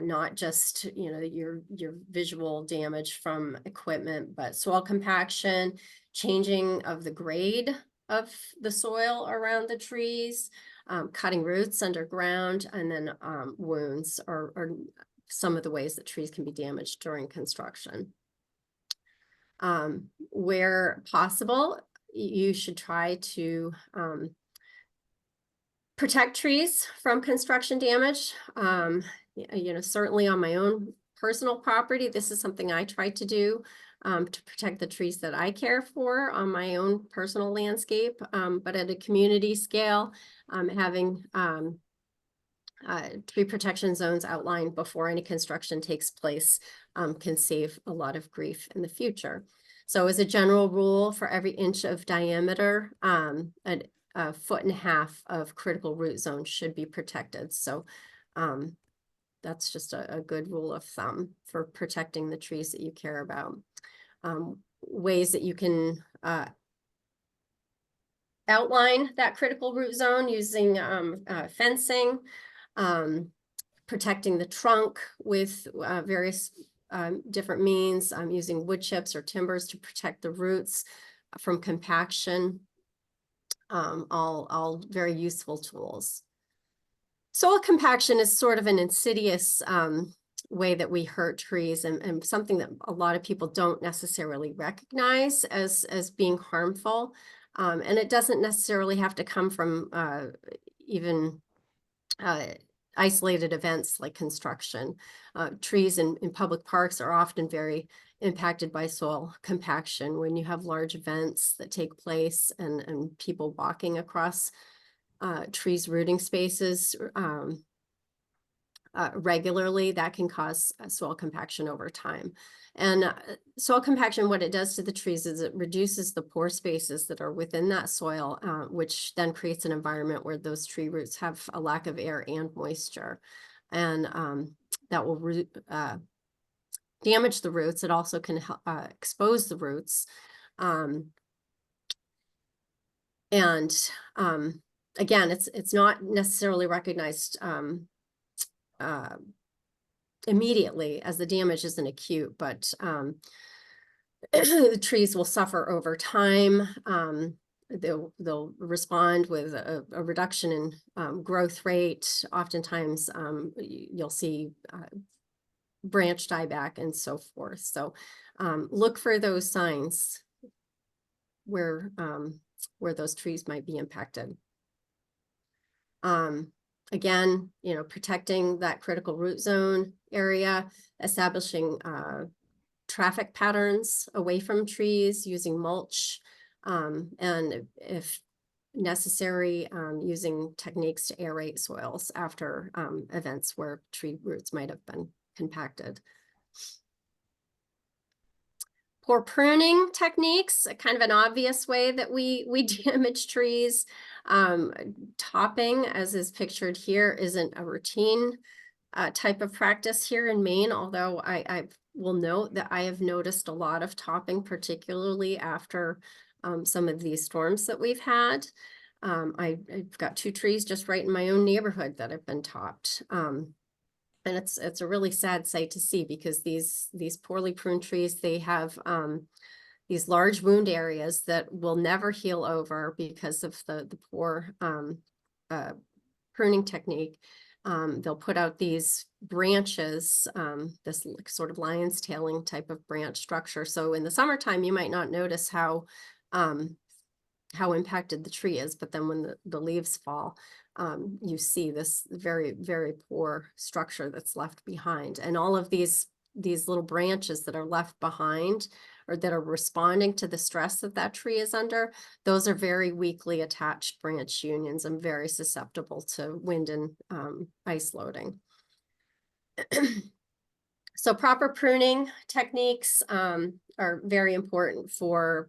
not just, you know, your visual damage from equipment, but soil compaction, changing of the grade of the soil around the trees, cutting roots underground, and then wounds are some of the ways that trees can be damaged during construction. Where possible, you should try to protect trees from construction damage. You know, certainly on my own personal property, this is something I try to do to protect the trees that I care for on my own personal landscape. But at a community scale, having tree protection zones outlined before any construction takes place can save a lot of grief in the future. So as a general rule, for every inch of diameter, a 1.5 feet of critical root zone should be protected. So that's just a good rule of thumb for protecting the trees that you care about. Ways that you can outline that critical root zone using fencing, protecting the trunk with various different means, using wood chips or timbers to protect the roots from compaction, all very useful tools. Soil compaction is sort of an insidious way that we hurt trees, and something that a lot of people don't necessarily recognize as being harmful. And it doesn't necessarily have to come from even isolated events like construction. Trees in public parks are often very impacted by soil compaction when you have large events that take place and people walking across trees' rooting spaces regularly. That can cause soil compaction over time. And soil compaction, what it does to the trees is it reduces the pore spaces that are within that soil, which then creates an environment where those tree roots have a lack of air and moisture. And that will damage the roots. It also can expose the roots. Again, it's not necessarily recognized immediately, as the damage isn't acute, but the trees will suffer over time. They'll respond with a reduction in growth rate. Oftentimes, you'll see branch dieback and so forth. So look for those signs where those trees might be impacted. Again, you know, protecting that critical root zone area, establishing traffic patterns away from trees, using mulch, and if necessary, using techniques to aerate soils after events where tree roots might have been compacted. Poor pruning techniques, kind of an obvious way that we damage trees. Topping, as is pictured here, isn't a routine type of practice here in Maine, although I will note that I have noticed a lot of topping, particularly after some of these storms that we've had. I've got 2 trees just right in my own neighborhood that have been topped. And it's a really sad sight to see, because these poorly pruned trees, they have these large wound areas that will never heal over because of the poor pruning technique. They'll put out these branches, this sort of lion's tailing type of branch structure. So in the summertime, you might not notice how impacted the tree is, but then when the leaves fall, you see this very, very poor structure that's left behind. And all of these little branches that are left behind, or that are responding to the stress that tree is under, those are very weakly attached branch unions and very susceptible to wind and ice loading. So proper pruning techniques are very important for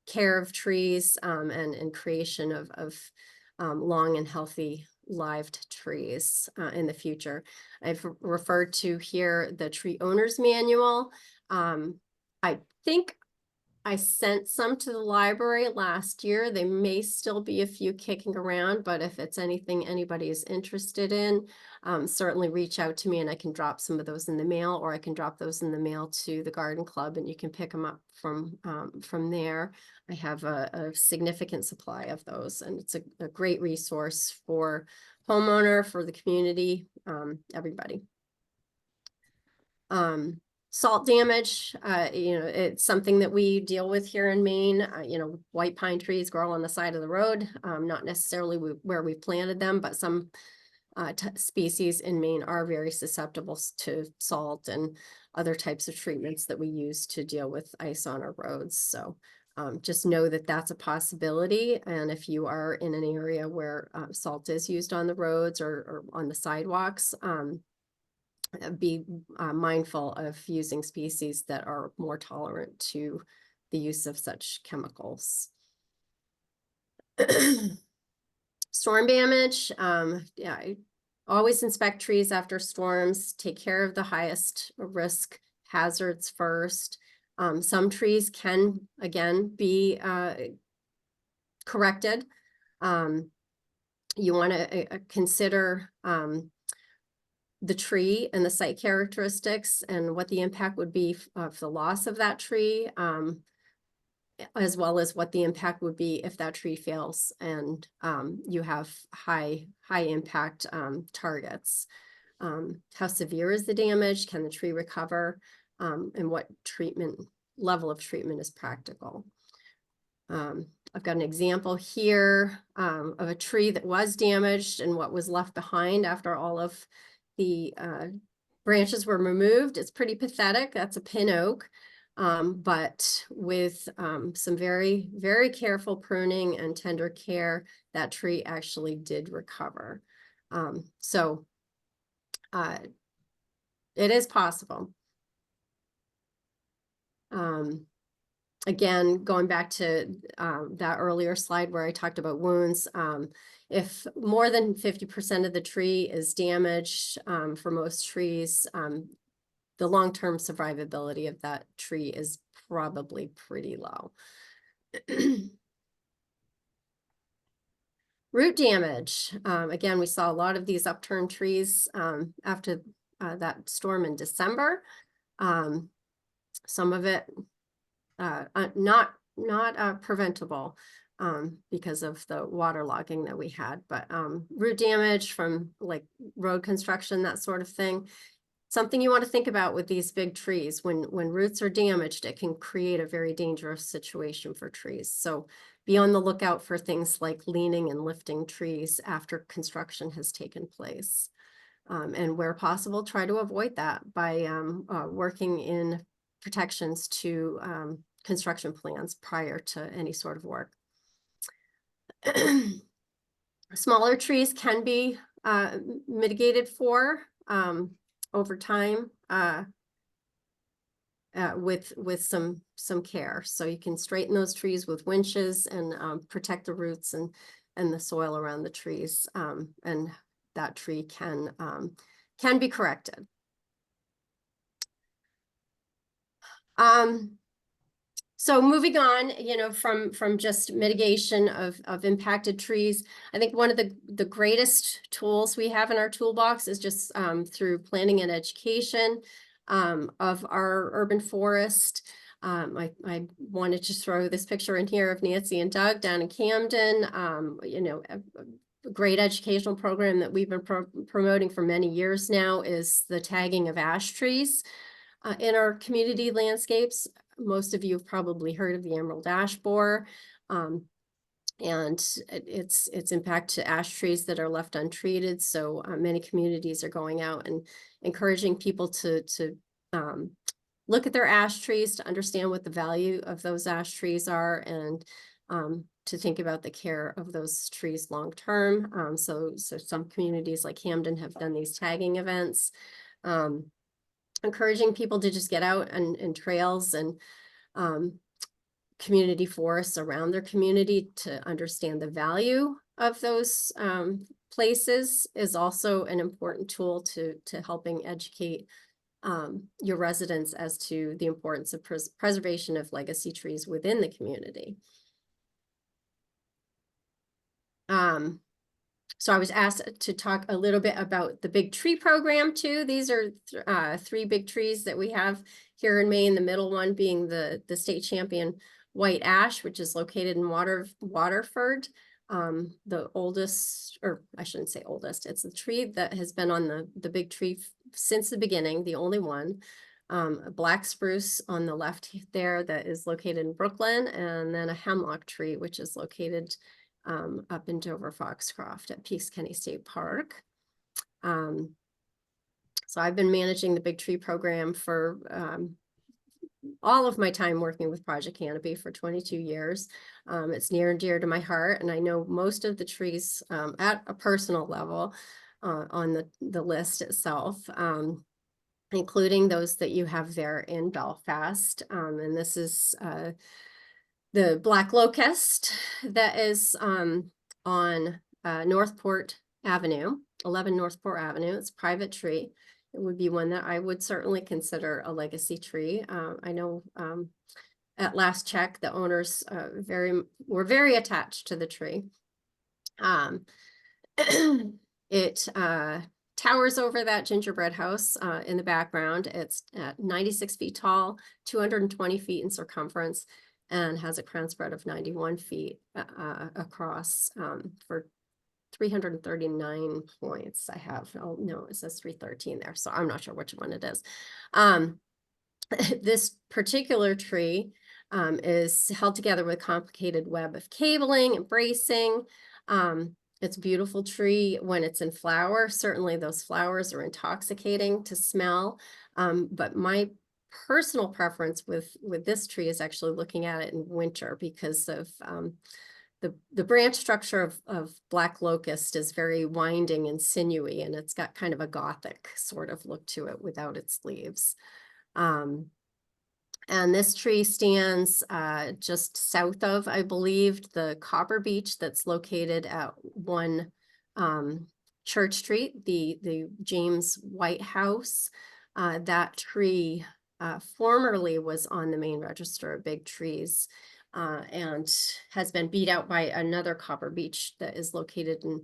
care of trees and creation of long and healthy lived trees in the future. I've referred to here the tree owner's manual. I think I sent some to the library last year. There may still be a few kicking around, but if it's anything anybody is interested in, certainly reach out to me and I can drop some of those in the mail, or I can drop those in the mail to the garden club and you can pick them up from there. I have a significant supply of those, and it's a great resource for homeowner, for the community, everybody. Salt damage, you know, it's something that we deal with here in Maine. You know, white pine trees grow on the side of the road, not necessarily where we've planted them, but some species in Maine are very susceptible to salt and other types of treatments that we use to deal with ice on our roads. So just know that that's a possibility. And if you are in an area where salt is used on the roads or on the sidewalks, be mindful of using species that are more tolerant to the use of such chemicals. Storm damage, yeah, always inspect trees after storms, take care of the highest risk hazards first. Some trees can, again, be corrected. You want to consider the tree and the site characteristics and what the impact would be of the loss of that tree, as well as what the impact would be if that tree fails and you have high impact targets. How severe is the damage? Can the tree recover? And what level of treatment is practical? I've got an example here of a tree that was damaged and what was left behind after all of the branches were removed. It's pretty pathetic. That's a pin oak. But with some very, very careful pruning and tender care, that tree actually did recover. So it is possible. Again, going back to that earlier slide where I talked about wounds, if more than 50% of the tree is damaged, for most trees, the long-term survivability of that tree is probably pretty low. Root damage. Again, we saw a lot of these upturned trees after that storm in December. Some of it not preventable because of the waterlogging that we had, but root damage from like road construction, that sort of thing. something you want to think about with these big trees. When roots are damaged, it can create a very dangerous situation for trees. So be on the lookout for things like leaning and lifting trees after construction has taken place. And where possible, try to avoid that by working in protections to construction plans prior to any sort of work. Smaller trees can be mitigated for over time with some care. So you can straighten those trees with winches and protect the roots and the soil around the trees, and that tree can be corrected. So moving on, you know, from just mitigation of impacted trees, I think one of the greatest tools we have in our toolbox is just through planning and education of our urban forest. I wanted to throw this picture in here of Nancy and Doug down in Camden. You know, a great educational program that we've been promoting for many years now is the tagging of ash trees in our community landscapes. Most of you have probably heard of the emerald ash borer, and its impact to ash trees that are left untreated. So many communities are going out and encouraging people to look at their ash trees, to understand what the value of those ash trees are, and to think about the care of those trees long term. So some communities like Camden have done these tagging events. Encouraging people to just get out and trails and community forests around their community to understand the value of those places is also an important tool to helping educate your residents as to the importance of preservation of legacy trees within the community. So I was asked to talk a little bit about the Big Tree Program too. These are 3 big trees that we have here in Maine, the middle one being the state champion white ash, which is located in Waterford. The oldest, or I shouldn't say oldest, it's the tree that has been on the big tree since the beginning, the only one. A black spruce on the left there that is located in Brooklyn, and then a hemlock tree, which is located up in Dover-Foxcroft at Peace Kenny State Park. So I've been managing the Big Tree Program for all of my time working with Project Canopy for 22 years. It's near and dear to my heart, and I know most of the trees at a personal level on the list itself, including those that you have there in Belfast. And this is the black locust that is on Northport Avenue, 11 Northport Avenue. It's a private tree. It would be one that I would certainly consider a legacy tree. I know at last check, the owners were very attached to the tree. It towers over that gingerbread house in the background. It's at 96 feet tall, 220 feet in circumference, and has a crown spread of 91 feet across for 339 points. I have, oh no, it says 313 there, so I'm not sure which one it is. This particular tree is held together with a complicated web of cabling and bracing. It's a beautiful tree when it's in flower. Certainly those flowers are intoxicating to smell, but my personal preference with this tree is actually looking at it in winter because of the branch structure of black locust is very winding and sinewy, and it's got kind of a gothic sort of look to it without its leaves. And this tree stands just south of, I believe, the Copper Beech that's located at 1 Church Street, the James White House. That tree formerly was on the Maine Register of Big Trees and has been beat out by another Copper Beech that is located in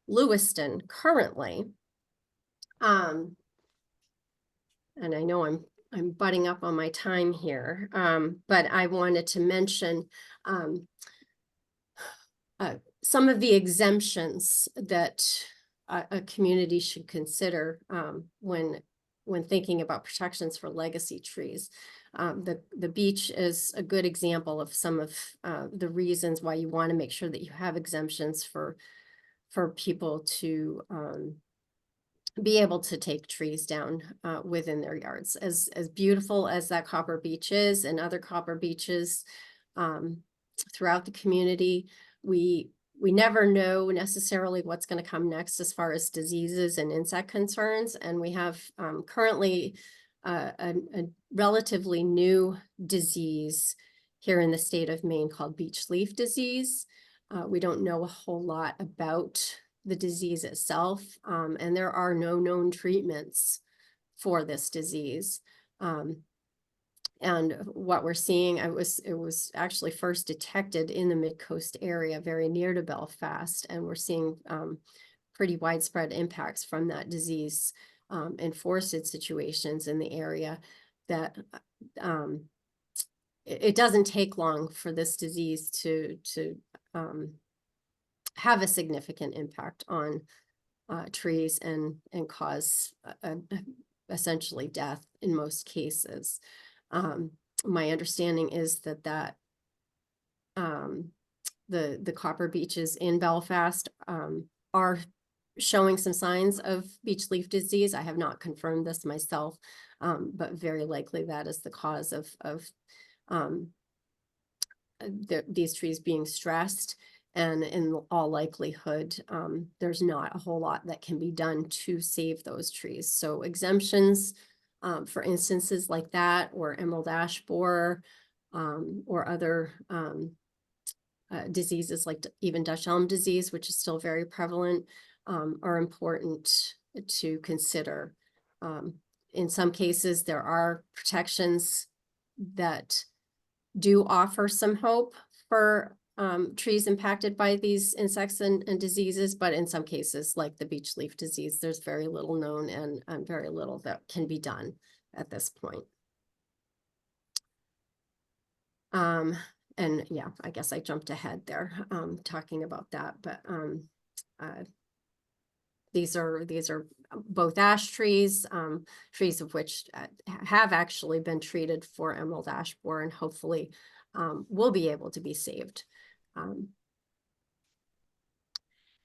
Lewiston currently. And I know I'm butting up on my time here, but I wanted to mention some of the exemptions that a community should consider when when thinking about protections for legacy trees. The beech is a good example of some of the reasons why you want to make sure that you have exemptions for people to be able to take trees down within their yards. As beautiful as that copper beech is and other copper beeches throughout the community, we never know necessarily what's going to come next as far as diseases and insect concerns. And we have currently a relatively new disease here in the state of Maine called beech leaf disease. We don't know a whole lot about the disease itself, and there are no known treatments for this disease. And what we're seeing, it was actually first detected in the mid-coast area, very near to Belfast, and we're seeing pretty widespread impacts from that disease in forested situations in the area. That it doesn't take long for this disease to have a significant impact on trees and cause essentially death in most cases. My understanding is that the copper beeches in Belfast are showing some signs of beech leaf disease. I have not confirmed this myself, but very likely that is the cause of these trees being stressed. And in all likelihood, there's not a whole lot that can be done to save those trees. So exemptions for instances like that, or emerald ash borer, or other diseases like even Dutch elm disease, which is still very prevalent, are important to consider. In some cases, there are protections that do offer some hope for trees impacted by these insects and diseases, but in some cases, like the beech leaf disease, there's very little known and very little that can be done at this point. And yeah, I guess I jumped ahead there talking about that, but these are both ash trees, trees of which have actually been treated for emerald ash borer, and hopefully will be able to be saved. And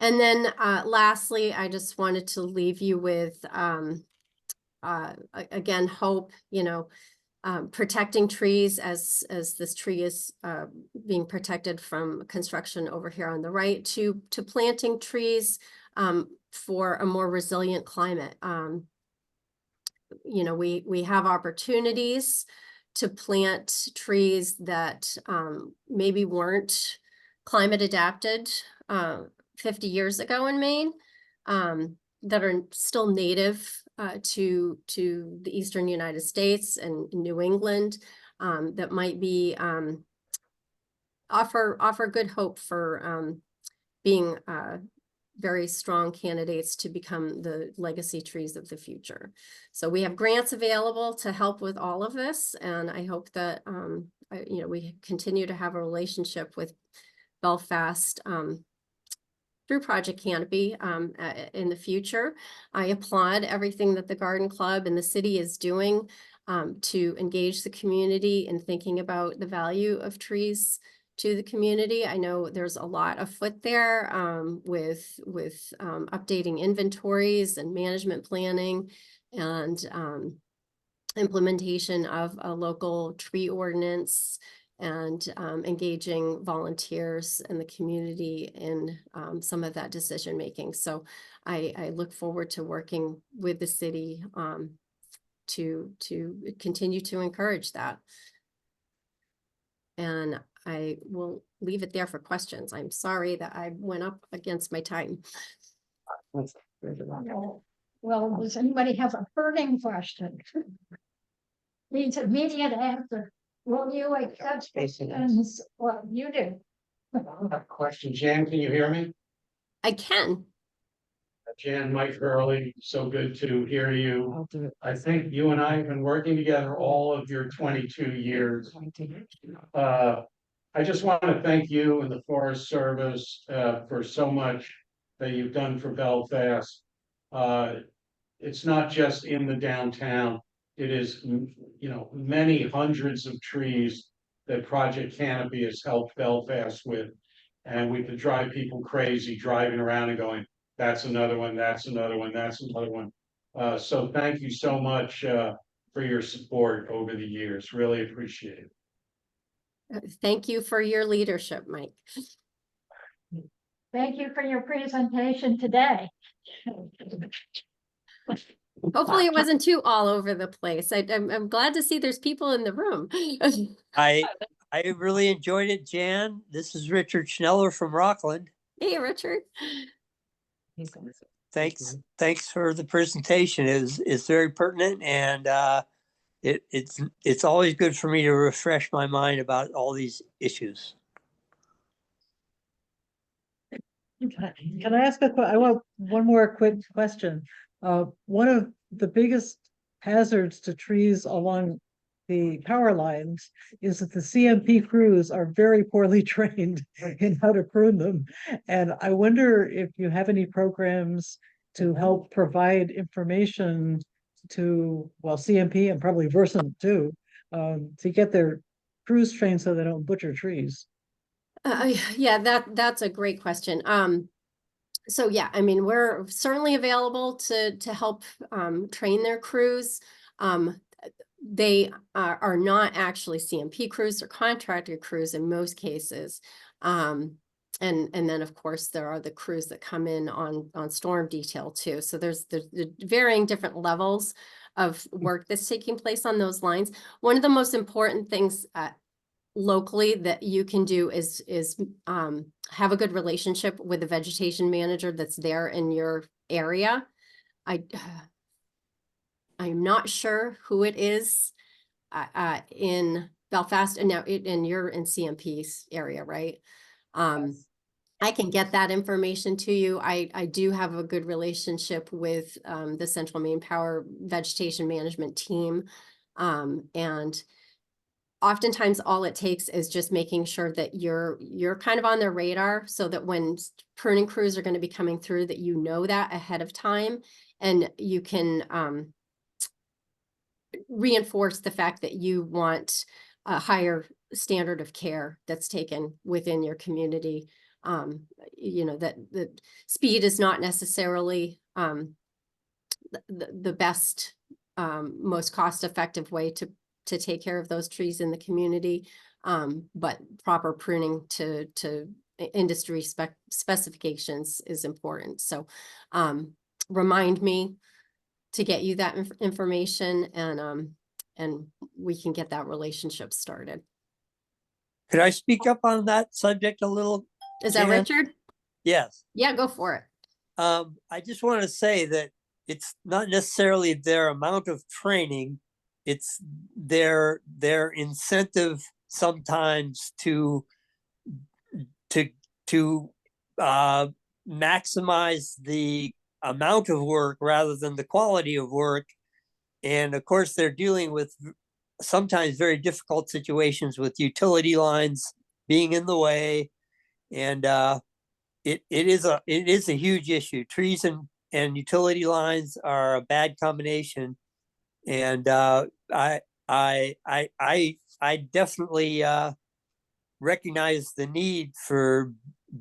then lastly, I just wanted to leave you with, again, hope, protecting trees as this tree is being protected from construction over here on the right, to planting trees for a more resilient climate. We have opportunities to plant trees that maybe weren't climate adapted 50 years ago in Maine, that are still native to the eastern United States and New England, that might be offer good hope for being very strong candidates to become the legacy trees of the future. So we have grants available to help with all of this, and I hope that we continue to have a relationship with Belfast through Project Canopy in the future. I applaud everything that the Garden Club and the city is doing to engage the community in thinking about the value of trees to the community. I know there's a lot afoot there with updating inventories and management planning and implementation of a local tree ordinance, and engaging volunteers in the community in some of that decision making. So I look forward to working with the city to continue to encourage that. And I will leave it there for questions. I'm sorry that I went up against my time.
Well, does anybody have a burning question? Needs immediate answer. Will you accept questions? Well, you do.
Question, Jan, can you hear me?
I can.
Jan, Mike Hurley, so good to hear you.
I'll do it.
I think you and I have been working together all of your 22 years. I just want to thank you and the Forest Service for so much that you've done for Belfast. it's not just in the downtown. It is, many hundreds of trees that Project Canopy has helped Belfast with. And we could drive people crazy driving around and going, that's another one, that's another one, that's another one. So thank you so much for your support over the years. Really appreciate it.
Thank you for your leadership, Mike.
Thank you for your presentation today.
Hopefully it wasn't too all over the place. I'm glad to see there's people in the room.
I really enjoyed it, Jan. This is Richard Schneller from Rockland.
Hey, Richard.
Thanks for the presentation. It's very pertinent, and it's always good for me to refresh my mind about all these issues.
Can I ask I want one more quick question. One of the biggest hazards to trees along the power lines is that the CMP crews are very poorly trained in how to prune them. And I wonder if you have any programs to help provide information to, well, CMP and probably Versant too, to get their crews trained so they don't butcher trees.
Yeah, that's a great question. So yeah, I mean, we're certainly available to help train their crews. They are not actually CMP crews or contractor crews in most cases. And then of course there are the crews that come in on storm detail too. So there's the varying different levels of work that's taking place on those lines. One of the most important things locally that you can do is have a good relationship with the vegetation manager that's there in your area. I'm not sure who it is in Belfast, and now and you're in CMP's area, right?
Yes.
I can get that information to you. I do have a good relationship with the Central Maine Power Vegetation Management team, and oftentimes all it takes is just making sure that you're kind of on their radar, so that when pruning crews are going to be coming through, that you know that ahead of time, and you can reinforce the fact that you want a higher standard of care that's taken within your community. That the speed is not necessarily the best, most cost-effective way to take care of those trees in the community, but proper pruning to industry specifications is important. So remind me to get you that information, and we can get that relationship started.
Could I speak up on that subject a little?
Is that
Jan?
Richard?
Yes.
Yeah, go for it.
I just want to say that it's not necessarily their amount of training, it's their incentive sometimes to maximize the amount of work rather than the quality of work. And of course, they're dealing with sometimes very difficult situations with utility lines being in the way. And it is a huge issue. Trees and utility lines are a bad combination. And I definitely recognize the need for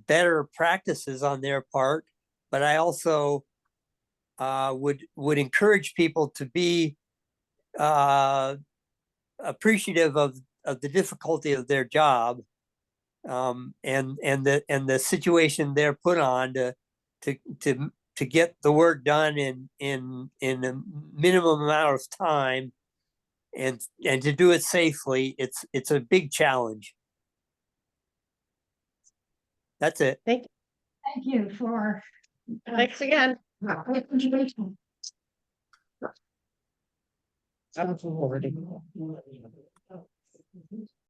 better practices on their part, but I also would encourage people to be appreciative of the difficulty of their job, and the situation they're put on to get the work done in a minimum amount of time, and to do it safely. It's a big challenge. That's it.
Thank you for
Thanks again.
information.
That's forwarding.